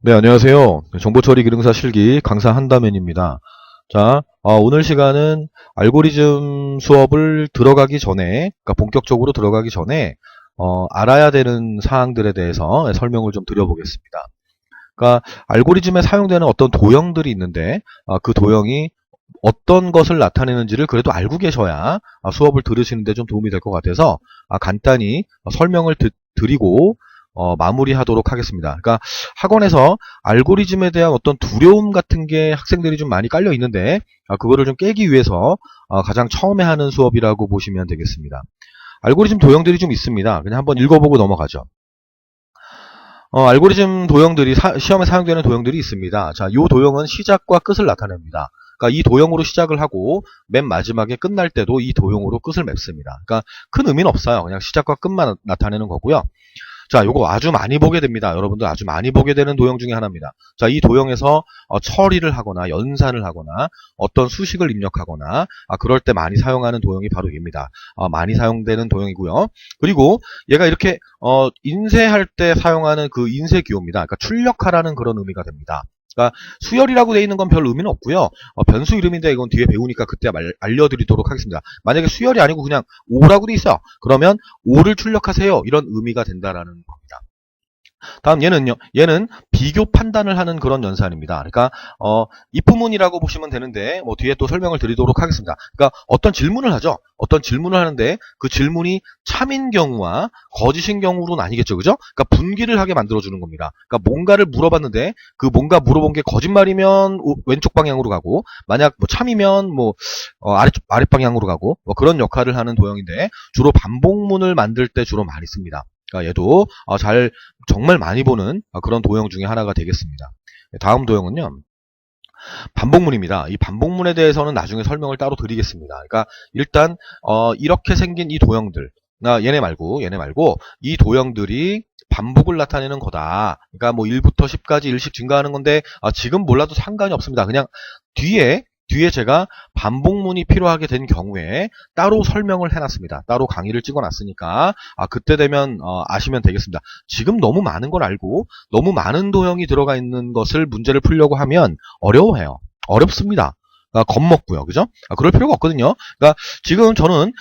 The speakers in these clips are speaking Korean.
네, 안녕하세요. 정보처리 기능사 실기 강사 한다면입니다. 자, 오늘 시간은 알고리즘 수업을 들어가기 전에, 그러니까 본격적으로 들어가기 전에, 알아야 되는 사항들에 대해서 설명을 좀 드려보겠습니다. 그러니까 알고리즘에 사용되는 어떤 도형들이 있는데, 그 도형이 어떤 것을 나타내는지를 그래도 알고 계셔야 수업을 들으시는데 좀 도움이 될 것 같아서 간단히 설명을 드리고 마무리하도록 하겠습니다. 그러니까 학원에서 알고리즘에 대한 어떤 두려움 같은 게 학생들이 좀 많이 깔려 있는데 그거를 좀 깨기 위해서 가장 처음에 하는 수업이라고 보시면 되겠습니다. 알고리즘 도형들이 좀 있습니다. 그냥 한번 읽어보고 넘어가죠. 알고리즘 도형들이 시험에 사용되는 도형들이 있습니다. 자, 이 도형은 시작과 끝을 나타냅니다. 그러니까 이 도형으로 시작을 하고 맨 마지막에 끝날 때도 이 도형으로 끝을 맺습니다. 그러니까 큰 의미는 없어요. 그냥 시작과 끝만 나타내는 거고요. 자, 요거 아주 많이 보게 됩니다. 여러분들 아주 많이 보게 되는 도형 중에 하나입니다. 자, 이 도형에서 처리를 하거나 연산을 하거나 어떤 수식을 입력하거나 그럴 때 많이 사용하는 도형이 바로 얘입니다. 많이 사용되는 도형이고요. 그리고 얘가 이렇게 인쇄할 때 사용하는 그 인쇄 기호입니다. 그러니까 출력하라는 그런 의미가 됩니다. 그러니까 수열이라고 되어 있는 건 별 의미는 없고요. 변수 이름인데 이건 뒤에 배우니까 그때 알려드리도록 하겠습니다. 만약에 수열이 아니고 그냥 O라고 되어 있어요. 그러면 O를 출력하세요. 이런 의미가 된다라는 겁니다. 다음 얘는 비교 판단을 하는 그런 연산입니다. 그러니까 if문이라고 보시면 되는데 뭐 뒤에 또 설명을 드리도록 하겠습니다. 그러니까 어떤 질문을 하죠. 어떤 질문을 하는데 그 질문이 참인 경우와 거짓인 경우로 나뉘겠죠. 그죠? 그러니까 분기를 하게 만들어 주는 겁니다. 그러니까 뭔가를 물어봤는데 그 뭔가 물어본 게 거짓말이면 왼쪽 방향으로 가고 만약 뭐 참이면 뭐 아래 방향으로 가고 뭐 그런 역할을 하는 도형인데 주로 반복문을 만들 때 주로 많이 씁니다. 그러니까 얘도 정말 많이 보는 그런 도형 중에 하나가 되겠습니다. 다음 도형은요. 반복문입니다. 이 반복문에 대해서는 나중에 설명을 따로 드리겠습니다. 그러니까 일단 이렇게 생긴 이 도형들 얘네 말고 이 도형들이 반복을 나타내는 거다. 그러니까 뭐 1부터 10까지 일씩 증가하는 건데 지금 몰라도 상관이 없습니다. 그냥 뒤에 제가 반복문이 필요하게 된 경우에 따로 설명을 해놨습니다. 따로 강의를 찍어놨으니까 그때 되면 아시면 되겠습니다. 지금 너무 많은 걸 알고 너무 많은 도형이 들어가 있는 것을 문제를 풀려고 하면 어려워해요. 어렵습니다. 겁먹고요. 그죠? 그럴 필요가 없거든요. 그러니까 지금 저는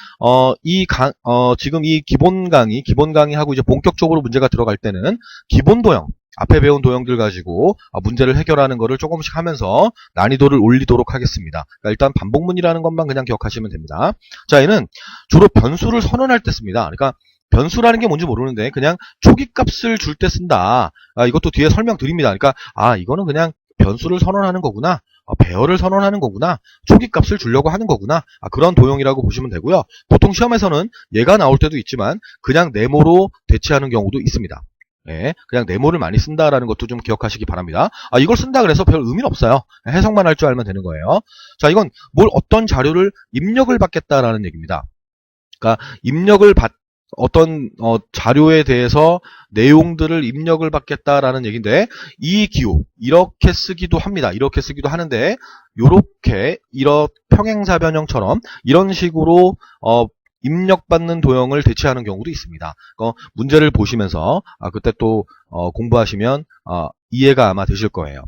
지금 이 기본 강의하고 이제 본격적으로 문제가 들어갈 때는 기본 도형 앞에 배운 도형들 가지고 문제를 해결하는 거를 조금씩 하면서 난이도를 올리도록 하겠습니다. 그러니까 일단 반복문이라는 것만 그냥 기억하시면 됩니다. 자, 얘는 주로 변수를 선언할 때 씁니다. 그러니까 변수라는 게 뭔지 모르는데 그냥 초기값을 줄 때 쓴다. 이것도 뒤에 설명드립니다. 그러니까 이거는 그냥 변수를 선언하는 거구나. 배열을 선언하는 거구나. 초기값을 주려고 하는 거구나. 그런 도형이라고 보시면 되고요. 보통 시험에서는 얘가 나올 때도 있지만 그냥 네모로 대체하는 경우도 있습니다. 네, 그냥 네모를 많이 쓴다라는 것도 좀 기억하시기 바랍니다. 이걸 쓴다 그래서 별 의미는 없어요. 해석만 할 줄 알면 되는 거예요. 자, 이건 어떤 자료를 입력을 받겠다라는 얘기입니다. 그러니까 어떤 자료에 대해서 내용들을 입력을 받겠다라는 얘기인데 이 기호 이렇게 쓰기도 합니다. 이렇게 쓰기도 하는데 이런 평행사 변형처럼 이런 식으로 입력받는 도형을 대체하는 경우도 있습니다. 문제를 보시면서 그때 또 공부하시면 이해가 아마 되실 거예요.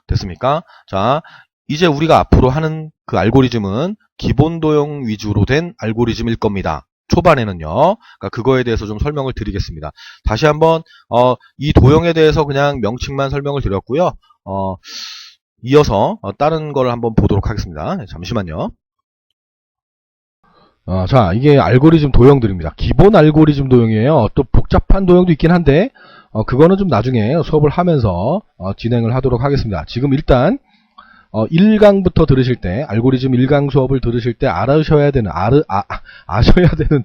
됐습니까? 자, 이제 우리가 앞으로 하는 그 알고리즘은 기본 도형 위주로 된 알고리즘일 겁니다. 초반에는요. 그러니까 그거에 대해서 좀 설명을 드리겠습니다. 다시 한번 이 도형에 대해서 그냥 명칭만 설명을 드렸고요. 이어서 다른 걸 한번 보도록 하겠습니다. 잠시만요. 자, 이게 알고리즘 도형들입니다. 기본 알고리즘 도형이에요. 또 복잡한 도형도 있긴 한데 그거는 좀 나중에 수업을 하면서 진행을 하도록 하겠습니다. 지금 일단 1강부터 들으실 때 알고리즘 1강 수업을 들으실 때 아셔야 되는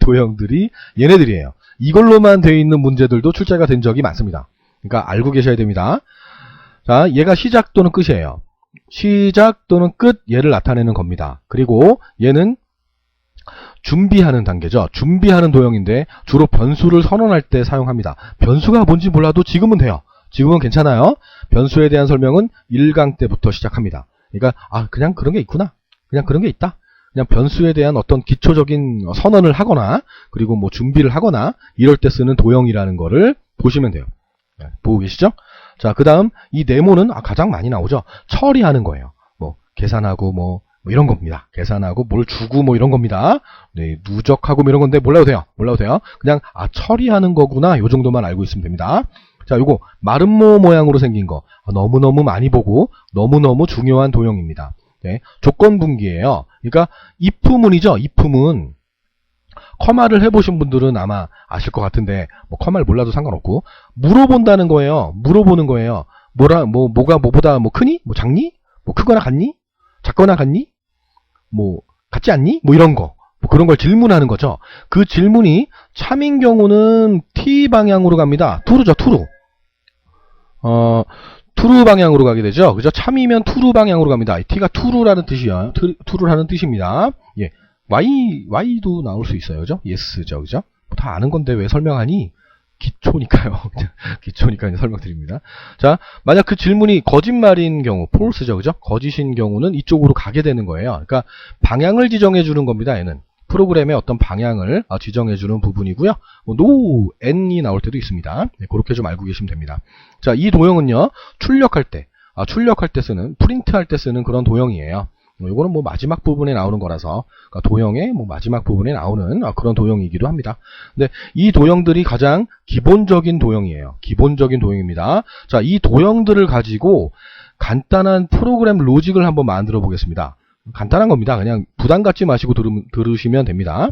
도형들이 얘네들이에요. 이걸로만 되어 있는 문제들도 출제가 된 적이 많습니다. 그러니까 알고 계셔야 됩니다. 자, 얘가 시작 또는 끝이에요. 시작 또는 끝 얘를 나타내는 겁니다. 그리고 얘는 준비하는 단계죠. 준비하는 도형인데 주로 변수를 선언할 때 사용합니다. 변수가 뭔지 몰라도 지금은 돼요. 지금은 괜찮아요. 변수에 대한 설명은 1강 때부터 시작합니다. 그러니까 그냥 그런 게 있구나. 그냥 그런 게 있다. 그냥 변수에 대한 어떤 기초적인 선언을 하거나 그리고 뭐 준비를 하거나 이럴 때 쓰는 도형이라는 거를 보시면 돼요. 보고 계시죠? 자, 그 다음 이 네모는 가장 많이 나오죠. 처리하는 거예요. 뭐 계산하고 뭐 이런 겁니다. 계산하고 뭘 주고 뭐 이런 겁니다. 네, 누적하고 뭐 이런 건데 몰라도 돼요. 몰라도 돼요. 그냥 처리하는 거구나. 요 정도만 알고 있으면 됩니다. 자, 요거 마름모 모양으로 생긴 거 너무너무 많이 보고 너무너무 중요한 도형입니다. 네, 조건분기예요. 그러니까 if문이죠. if문. 커마를 해보신 분들은 아마 아실 것 같은데 뭐 커마를 몰라도 상관없고 물어본다는 거예요. 물어보는 거예요. 뭐가 뭐보다 뭐 크니? 뭐 작니? 뭐 크거나 같니? 작거나 같니? 뭐 같지 않니? 뭐 이런 거. 뭐 그런 걸 질문하는 거죠. 그 질문이 참인 경우는 T 방향으로 갑니다. 투르죠, 투르. 투르 방향으로 가게 되죠. 그죠? 참이면 투르 방향으로 갑니다. T가 투르라는 뜻이야. 투르라는 뜻입니다. 예. Y도 나올 수 있어요. 그죠? Yes죠. 그죠? 다 아는 건데 왜 설명하니? 기초니까요. 기초니까 설명드립니다. 자, 만약 그 질문이 거짓말인 경우, false죠. 그죠? 거짓인 경우는 이쪽으로 가게 되는 거예요. 그러니까 방향을 지정해 주는 겁니다. 얘는. 프로그램의 어떤 방향을 지정해 주는 부분이고요. no, n이 나올 때도 있습니다. 네, 그렇게 좀 알고 계시면 됩니다. 자, 이 도형은요. 출력할 때 쓰는, 프린트할 때 쓰는 그런 도형이에요. 이거는 뭐 마지막 부분에 나오는 거라서 그러니까 도형의 뭐 마지막 부분에 나오는 그런 도형이기도 합니다. 근데 이 도형들이 가장 기본적인 도형이에요. 기본적인 도형입니다. 자, 이 도형들을 가지고 간단한 프로그램 로직을 한번 만들어 보겠습니다. 간단한 겁니다. 그냥 부담 갖지 마시고 들으시면 됩니다.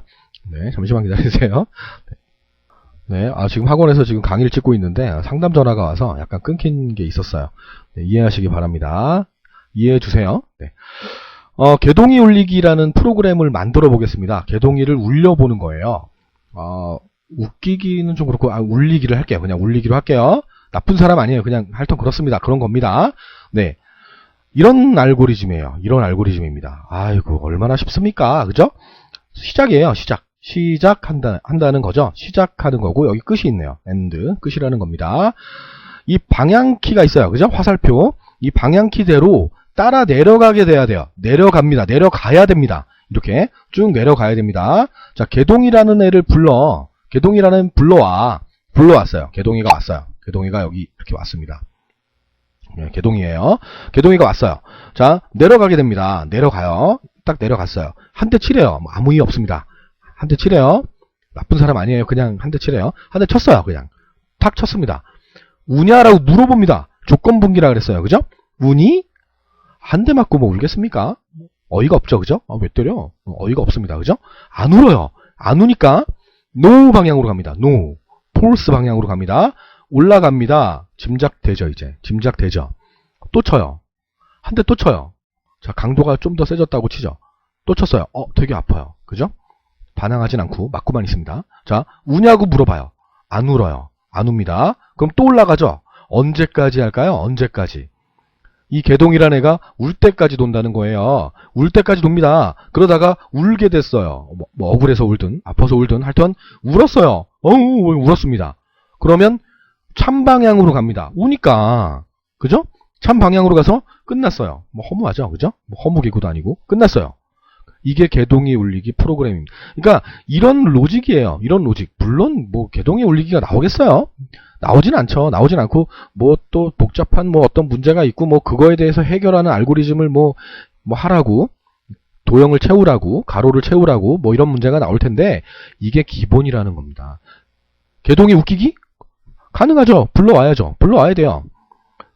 네, 잠시만 기다리세요. 네, 지금 학원에서 지금 강의를 찍고 있는데 상담 전화가 와서 약간 끊긴 게 있었어요. 네, 이해하시기 바랍니다. 이해해 주세요. 네. 개동이 울리기라는 프로그램을 만들어 보겠습니다. 개동이를 울려보는 거예요. 웃기기는 좀 그렇고, 울리기를 할게요. 그냥 울리기로 할게요. 나쁜 사람 아니에요. 그냥 하여튼 그렇습니다. 그런 겁니다. 네. 이런 알고리즘이에요. 이런 알고리즘입니다. 아이고, 얼마나 쉽습니까? 그죠? 시작이에요. 시작한다는 거죠. 시작하는 거고, 여기 끝이 있네요. end, 끝이라는 겁니다. 이 방향키가 있어요. 그죠? 화살표. 이 방향키대로 따라 내려가게 돼야 돼요. 내려갑니다. 내려가야 됩니다. 이렇게 쭉 내려가야 됩니다. 자, 개동이라는 애를 불러왔어요. 개동이가 왔어요. 개동이가 여기 이렇게 왔습니다. 네, 개동이에요. 개동이가 왔어요. 자, 내려가게 됩니다. 내려가요. 딱 내려갔어요. 한 대 치래요. 뭐 아무 이유 없습니다. 한 대 치래요. 나쁜 사람 아니에요. 그냥 한 대 치래요. 한 대 쳤어요. 그냥 탁 쳤습니다. 우냐라고 물어봅니다. 조건분기라 그랬어요. 그죠? 우니? 한 대 맞고 뭐 울겠습니까? 어이가 없죠. 그죠? 왜 때려? 어이가 없습니다. 그죠? 안 울어요. 안 우니까 no 방향으로 갑니다. no. false 방향으로 갑니다. 올라갑니다. 짐작되죠. 이제 짐작되죠. 또 쳐요. 한 대 또 쳐요. 자, 강도가 좀 더 세졌다고 치죠. 또 쳤어요. 되게 아파요. 그죠? 반항하진 않고 맞고만 있습니다. 자, 우냐고 물어봐요. 안 울어요. 안 웁니다. 그럼 또 올라가죠. 언제까지 할까요? 언제까지? 이 개동이라는 애가 울 때까지 돈다는 거예요. 울 때까지 돕니다. 그러다가 울게 됐어요. 뭐 억울해서 울든 아파서 울든 하여튼 울었어요. 울었습니다. 그러면 참 방향으로 갑니다. 우니까 그죠? 참 방향으로 가서 끝났어요. 뭐 허무하죠, 그죠? 뭐 허무기구도 아니고 끝났어요. 이게 개동이 울리기 프로그램입니다. 그러니까 이런 로직이에요. 이런 로직. 물론 뭐 개동이 울리기가 나오겠어요. 나오진 않죠. 나오진 않고 뭐 또 복잡한 뭐 어떤 문제가 있고 뭐 그거에 대해서 해결하는 알고리즘을 뭐 하라고 도형을 채우라고 가로를 채우라고 뭐 이런 문제가 나올 텐데 이게 기본이라는 겁니다. 개동이 웃기기? 가능하죠. 불러와야죠. 불러와야 돼요.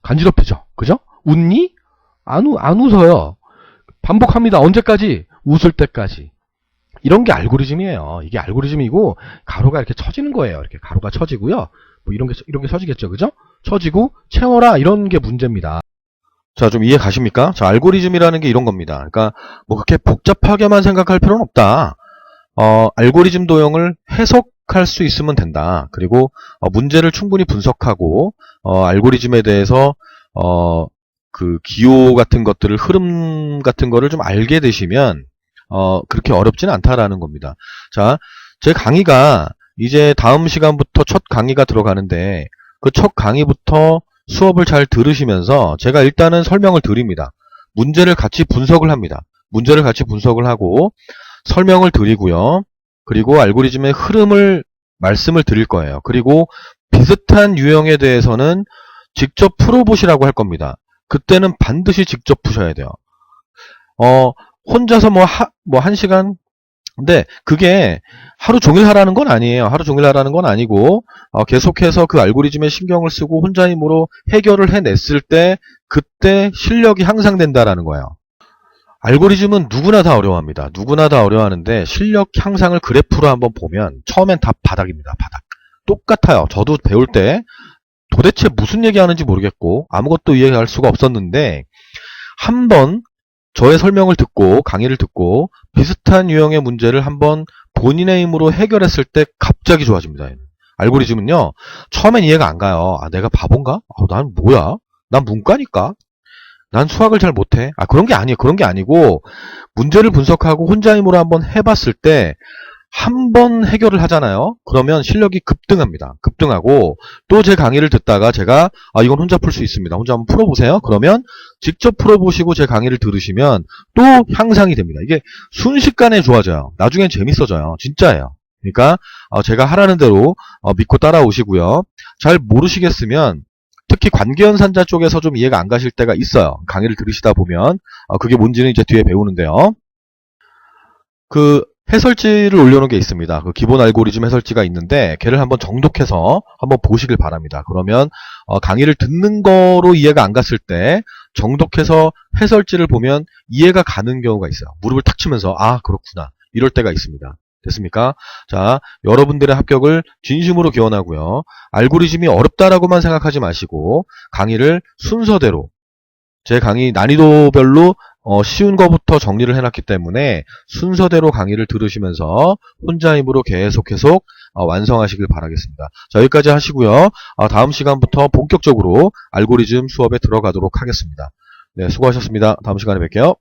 간지럽히죠. 그죠? 웃니? 안 웃어요. 반복합니다. 언제까지? 웃을 때까지. 이런 게 알고리즘이에요. 이게 알고리즘이고 가로가 이렇게 쳐지는 거예요. 이렇게 가로가 쳐지고요. 뭐 이런 게 쳐지겠죠. 그죠? 쳐지고 채워라 이런 게 문제입니다. 자, 좀 이해 가십니까? 자, 알고리즘이라는 게 이런 겁니다. 그러니까 뭐 그렇게 복잡하게만 생각할 필요는 없다. 알고리즘 도형을 해석할 수 있으면 된다. 그리고 문제를 충분히 분석하고 알고리즘에 대해서 그 기호 같은 것들을 흐름 같은 거를 좀 알게 되시면 그렇게 어렵지는 않다라는 겁니다. 자, 제 강의가 이제 다음 시간부터 첫 강의가 들어가는데 그 첫 강의부터 수업을 잘 들으시면서 제가 일단은 설명을 드립니다. 문제를 같이 분석을 합니다. 문제를 같이 분석을 하고 설명을 드리고요. 그리고 알고리즘의 흐름을 말씀을 드릴 거예요. 그리고 비슷한 유형에 대해서는 직접 풀어보시라고 할 겁니다. 그때는 반드시 직접 푸셔야 돼요. 혼자서 뭐 1시간? 근데 그게 하루 종일 하라는 건 아니에요. 하루 종일 하라는 건 아니고, 계속해서 그 알고리즘에 신경을 쓰고 혼자 힘으로 해결을 해냈을 때, 그때 실력이 향상된다라는 거예요. 알고리즘은 누구나 다 어려워합니다. 누구나 다 어려워하는데, 실력 향상을 그래프로 한번 보면, 처음엔 다 바닥입니다. 바닥. 똑같아요. 저도 배울 때, 도대체 무슨 얘기하는지 모르겠고, 아무것도 이해할 수가 없었는데, 한번 저의 설명을 듣고 강의를 듣고 비슷한 유형의 문제를 한번 본인의 힘으로 해결했을 때 갑자기 좋아집니다. 알고리즘은요. 처음엔 이해가 안 가요. 내가 바본가? 난 뭐야? 난 문과니까? 난 수학을 잘 못해? 그런 게 아니에요. 그런 게 아니고 문제를 분석하고 혼자 힘으로 한번 해봤을 때 한 번 해결을 하잖아요. 그러면 실력이 급등합니다. 급등하고 또 제 강의를 듣다가 제가 이건 혼자 풀 수 있습니다. 혼자 한번 풀어보세요. 그러면 직접 풀어보시고 제 강의를 들으시면 또 향상이 됩니다. 이게 순식간에 좋아져요. 나중엔 재밌어져요. 진짜예요. 그러니까 제가 하라는 대로 믿고 따라오시고요. 잘 모르시겠으면 특히 관계연산자 쪽에서 좀 이해가 안 가실 때가 있어요. 강의를 들으시다 보면 그게 뭔지는 이제 뒤에 배우는데요. 그 해설지를 올려놓은 게 있습니다. 그 기본 알고리즘 해설지가 있는데 걔를 한번 정독해서 한번 보시길 바랍니다. 그러면 강의를 듣는 거로 이해가 안 갔을 때 정독해서 해설지를 보면 이해가 가는 경우가 있어요. 무릎을 탁 치면서 그렇구나 이럴 때가 있습니다. 됐습니까? 자, 여러분들의 합격을 진심으로 기원하고요. 알고리즘이 어렵다라고만 생각하지 마시고 강의를 순서대로 제 강의 난이도별로 쉬운 거부터 정리를 해놨기 때문에 순서대로 강의를 들으시면서 혼자 힘으로 계속 완성하시길 바라겠습니다. 자, 여기까지 하시고요. 다음 시간부터 본격적으로 알고리즘 수업에 들어가도록 하겠습니다. 네, 수고하셨습니다. 다음 시간에 뵐게요.